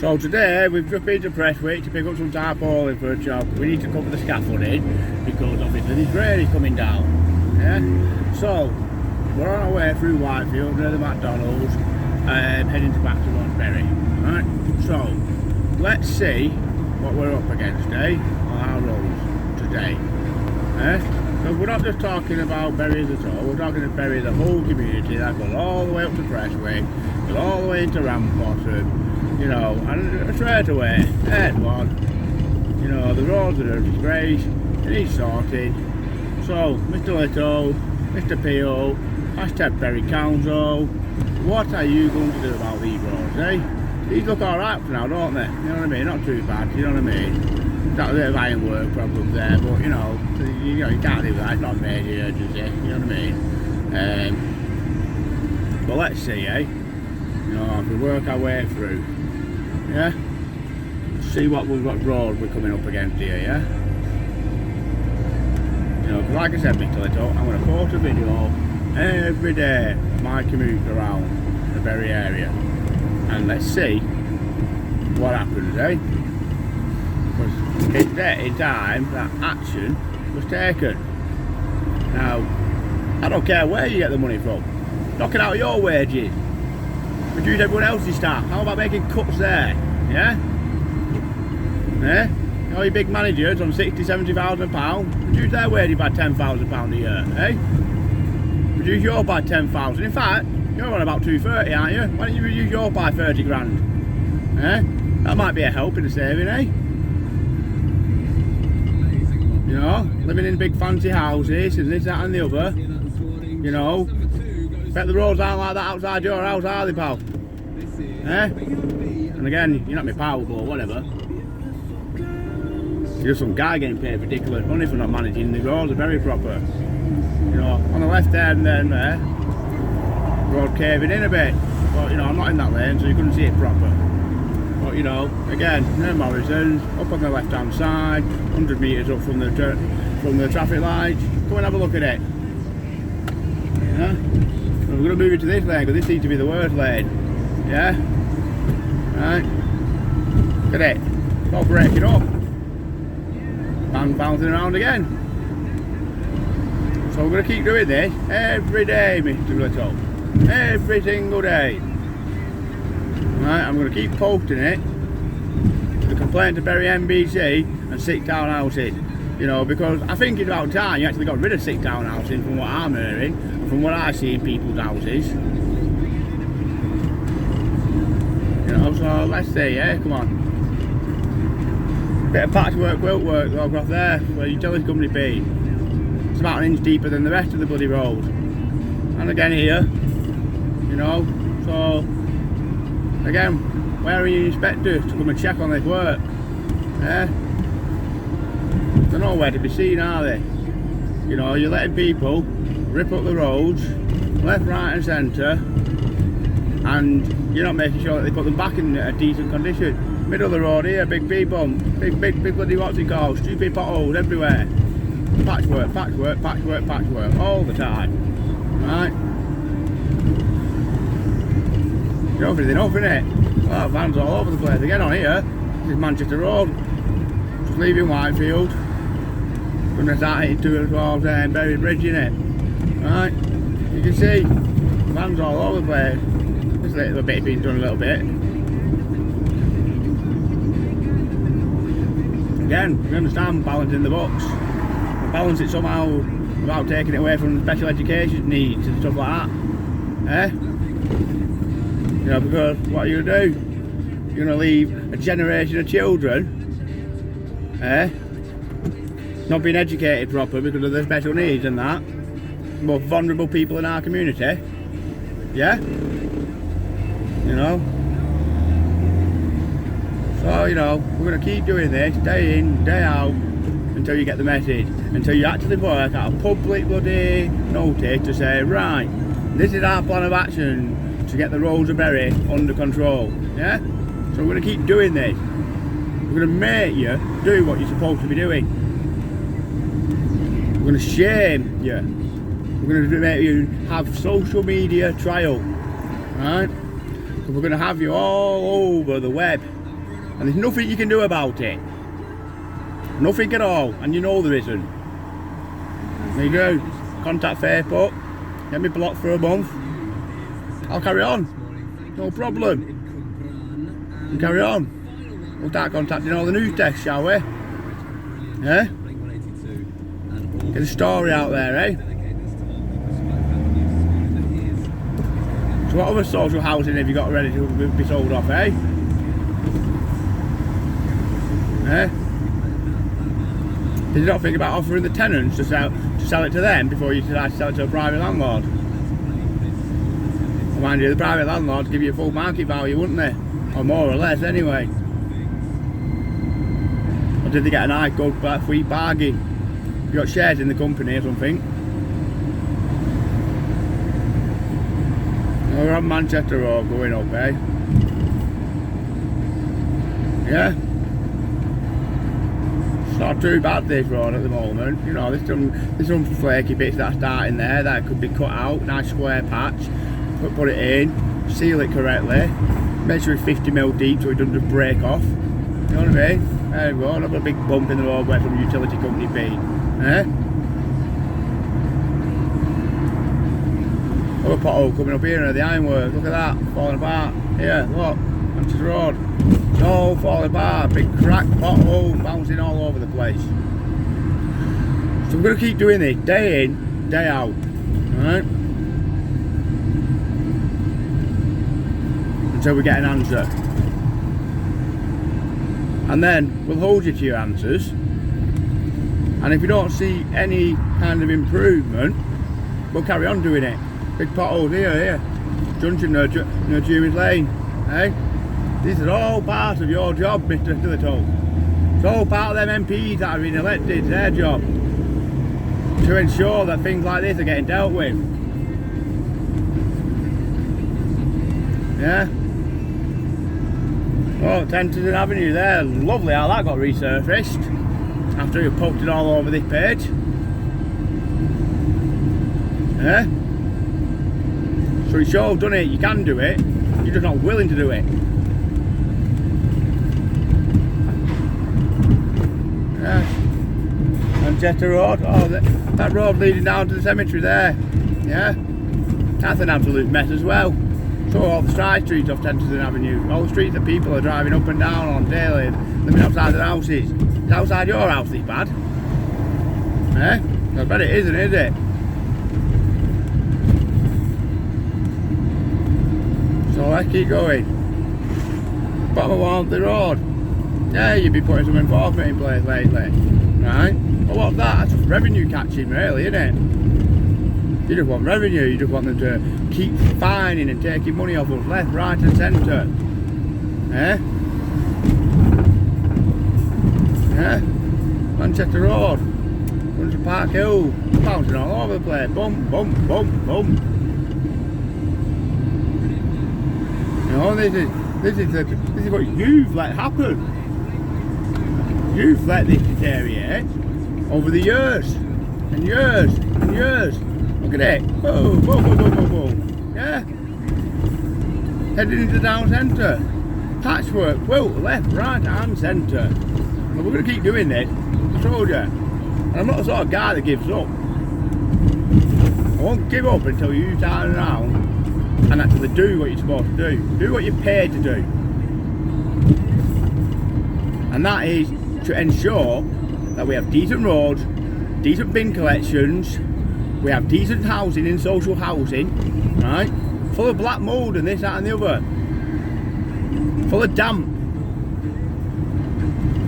So today we've just been to Prestwick to pick up some tarpaulin for a job. We need to cover the scaffolding because obviously this rain is coming down. Yeah. So we're on our way through Whitefield near the McDonald's, heading back to Roseberry. Right. So let's see what we're up against, on our roads today. So we're not just talking about berries at all. We're talking about berries, the whole community that goes all the way up to Prestwick, goes all the way into Ramsbottom. You know, and straight away, head one, you know, the roads are a disgrace, it needs sorted. So, Mr. Little, Mr. Peel, hashtag Berry Council, what are you going to do about these roads, These look alright for now, don't they? You know what I mean? Not too bad, you know what I mean? Got a bit of ironwork problem there, but you know, you can't do that, it's not major urgency, you know what I mean? But let's see, You know, if we work our way through. Yeah, see what road we're coming up against here, You know, like I said, Mr. Little, I'm going to post a video every day of my commute around the Berry area, and let's see what happens, Because it's getting time that action was taken. Now, I don't care where you get the money from, knocking out your wages. Reduce everyone else's staff. How about making cuts there? Yeah? All your big managers on £60,000-70,000, reduce their wages by £10,000 a year, Reduce yours by 10,000. In fact, you're on about 230, aren't you? Why don't you reduce yours by 30 grand? That might be a help in the saving, You know, living in big fancy houses and this, that and the other. You know, bet the roads aren't like that outside your house, are they, pal? And again, you're not my pal, but whatever. You're some guy getting paid ridiculous money for not managing the roads, are very proper. You know, on the left there and then there, road caving in a bit. But you know, I'm not in that lane, so you couldn't see it proper. But you know, again, near Morrison's, up on the left hand side, 100 metres up from the traffic lights. Come and have a look at it. We're going to move into this lane because this seems to be the worst lane. Right. Look at it. It's all breaking up. And bouncing around again. So we're going to keep doing this every day, Mr. Little. Every single day. Right, I'm going to keep posting it. The complaint to Berry MBC and 6 townhouses. You know, because I think it's about time you actually got rid of 6 townhouses from what I'm hearing, and from what I see in people's houses. You know, so let's see, come on. Bit of patchwork, wilt work across there, where the utility company be. It's about an inch deeper than the rest of the bloody road. And again here, you know, so again, where are your inspectors to come and check on this work? They're nowhere to be seen, are they? You know, you're letting people rip up the roads, left, right and centre, and you're not making sure that they put them back in a decent condition. Middle of the road here, big bump, big bloody what's it called, stupid potholes everywhere. Patchwork, patchwork, patchwork, patchwork, all the time. Right? You're everything up, innit? Well, vans all over the place. Again on here, this is Manchester Road. Just leaving Whitefield. Gonna start hitting towards Berry Bridge, innit? Right? You can see vans all over the place. This little bit being done a little bit. Again, we understand balancing the books. We balance it somehow without taking it away from the special education needs and stuff like that. You know, because what are you gonna do? You're gonna leave a generation of children, not being educated properly because of their special needs and that. The most vulnerable people in our community. Yeah? You know? So, you know, we're going to keep doing this day in, day out until you get the message. Until you actually work out a public bloody notice to say, right, this is our plan of action to get the roads of Berry under control. Yeah? So we're going to keep doing this. We're going to make you do what you're supposed to be doing. We're going to shame you. We're going to make you have social media trial. Right? So we're going to have you all over the web. And there's nothing you can do about it. Nothing at all, and you know there isn't. There you go. Contact Facebook, get me blocked for a month. I'll carry on. No problem. And carry on. We'll start contacting all the news desks, shall we? Yeah? Get a story out there, eh? So what other social housing have you got ready to be sold off, eh? Eh? Did you not think about offering the tenants to sell it to them before you decide to sell it to a private landlord? Well, mind you, the private landlords give you a full market value, wouldn't they? Or more or less, anyway. Or did they get a nice good free bargain? You got shares in the company or something? We're on Manchester Road going up, eh? Yeah? It's not too bad, this road at the moment. You know, there's some flaky bits that are starting there that could be cut out. Nice square patch. Put it in, seal it correctly. Make sure it's 50mm deep so it doesn't just break off. You know what I mean? There we go, not a big bump in the road where some utility company be. Eh? Another pothole coming up here near the ironworks. Look at that, falling apart. Here, look, onto the road. It's all falling apart. Big cracked pothole bouncing all over the place. So we're going to keep doing this day in, day out. Alright? Until we get an answer. And then we'll hold you to your answers. And if you don't see any kind of improvement, we'll carry on doing it. Big potholes here. Junction near Jury's Lane. Eh? These are all part of your job, Mr. Little. It's all part of them MPs that have been elected. It's their job to ensure that things like this are getting dealt with. Yeah? Oh, Tenterden Avenue there. Lovely how that got resurfaced after you poked it all over this page. Yeah? So you sure have done it, you can do it, you're just not willing to do it. Yeah. Manchester Road, oh, that road leading down to the cemetery there. Yeah? That's an absolute mess as well. So all the side streets off Tenterden Avenue, all the streets that people are driving up and down on daily, living outside their houses. Is outside your house this bad? Eh? I bet it isn't, is it? So let's keep going. Bottom of Walmsley Road. Yeah, you'd be putting some enforcement in place lately. Right? Well, what's that? That's just revenue catching, really, isn't it? You just want revenue, you just want them to keep fining and taking money off us left, right and centre. Eh? Yeah? Manchester Road. Running to Park Hill. Bouncing all over the place. Bump, bump, bump, bump. You know, this is what you've let happen. You've let this deteriorate over the years and years and years. Look at it. Boom, boom, boom, boom, boom, boom. Yeah. Heading into town centre. Patchwork, quilt, left, right and centre. But we're going to keep doing this. I told you. And I'm not the sort of guy that gives up. I won't give up until you turn around and actually do what you're supposed to do. Do what you're paid to do. And that is to ensure that we have decent roads, decent bin collections, we have decent housing in social housing, right? Full of black mould and this, that and the other. Full of damp.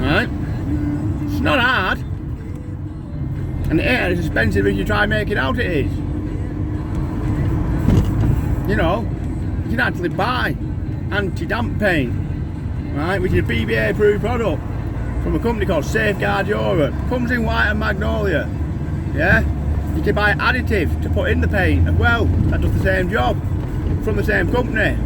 Right? It's not hard. And it ain't as expensive as you try and make it out it is. You know, you can actually buy anti-damp paint, right, which is a BBA approved product from a company called Safeguard Europe. Comes in white and magnolia. Yeah? You can buy additive to put in the paint as well. That does the same job from the same company.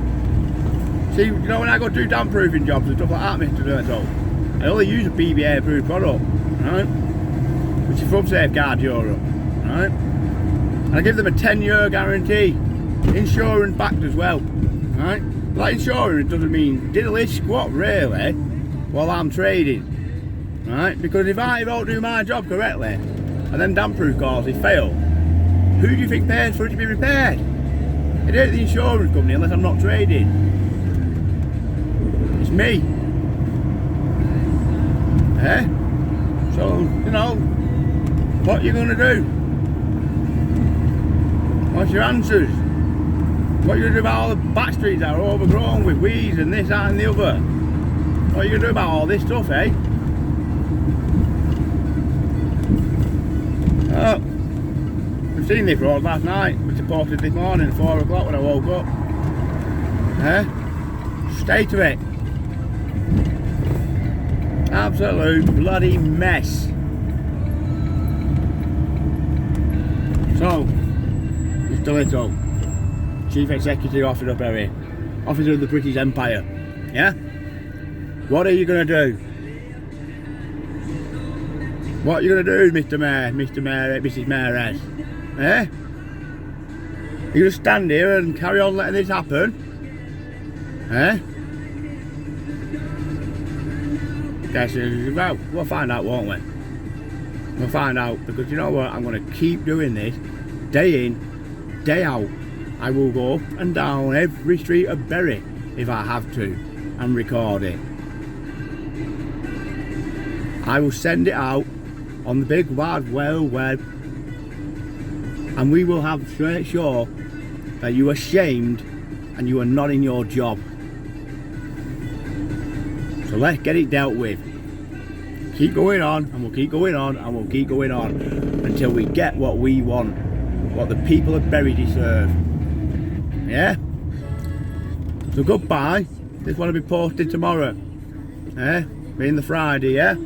See, you know, when I go do damp proofing jobs and stuff like that, Mr. Dirtle, I only use a BBA approved product, right? Which is from Safeguard Europe, right? And I give them a 10-year guarantee. Insurance backed as well, right? Like insurance doesn't mean diddly squat really. while I'm trading, right? Because if I don't do my job correctly and then damp proof courses fail, who do you think pays for it to be repaired? It ain't the insurance company unless I'm not trading. It's me. Eh? So, you know, what are you going to do? What's your answers? What are you going to do about all the back streets that are overgrown with weeds and this, that and the other? What are you going to do about all this stuff, eh? Oh, we've seen this road last night. We supported this morning at 4 o'clock when I woke up. Eh? Stay to it. Absolute bloody mess. So, Mr. Little, Chief Executive Officer of Bury, Officer of the British Empire, yeah? What are you going to do? What are you going to do, Mr. Mayor, Mrs. Mayoress? Eh? Are you going to stand here and carry on letting this happen? Eh? Yes, well, we'll find out, won't we? We'll find out, because you know what? I'm going to keep doing this day in, day out. I will go up and down every street of Bury if I have to and record it. I will send it out on the big wide world web, and we will have straight sure that you are shamed and you are not in your job. So let's get it dealt with. Keep going on, and we'll keep going on, and we'll keep going on until we get what we want, what the people of Bury deserve. Yeah? So goodbye. This one will be posted tomorrow. Eh? Being the Friday, yeah?